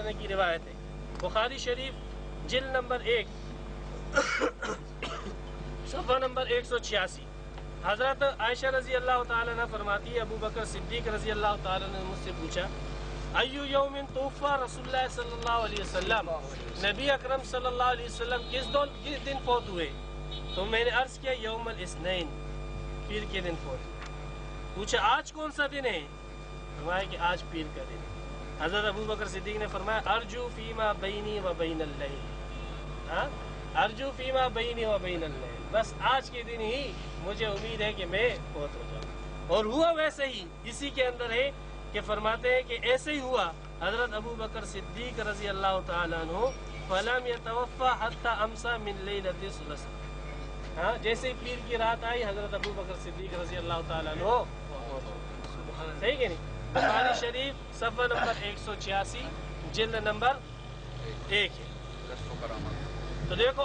عنہ کی روایت ہے، بخاری شریف جلد نمبر 1 صفحہ نمبر 186۔ حضرت عائشہ رضی اللہ تعالیٰ عنہ فرماتی ہے ابو بکر صدیق رضی اللہ تعالیٰ نے مجھ سے پوچھا ایو یوم توفی رسول اللہ صلی اللہ علیہ وسلم، نبی اکرم صلی اللہ علیہ وسلم کس دن فوت ہوئے؟ تو میں نے عرض کیا یوم الاثنین، پیر کے دن فوت ہوئے۔ پوچھا آج کون سا دن ہے؟ فرمایا کہ آج پیر کا دن ہے۔ حضرت ابو بکر صدیق نے فرمایا ارجو فیما بینی و بین اللیل، ارجو فیما بینی و بین اللیل، بس آج کے دن ہی مجھے امید ہے کہ میں فوت ہو جاؤں۔ اور ہوا ویسے ہی، اسی کے اندر ہے کہ فرماتے ہیں کہ ایسے ہی ہوا۔ حضرت ابو بکر صدیق رضی اللہ تعالیٰ عنہ فلم یتوفی حتی امسا من لیلۃ الثلاثاء، جیسے ہی پیر کی رات آئی حضرت ابو بکر صدیق رضی اللہ تعالیٰ عنہ، صحیح کہ نہیں؟ بخاری شریف صفحہ نمبر 186 جلد نمبر 1 ہے۔ تو دیکھو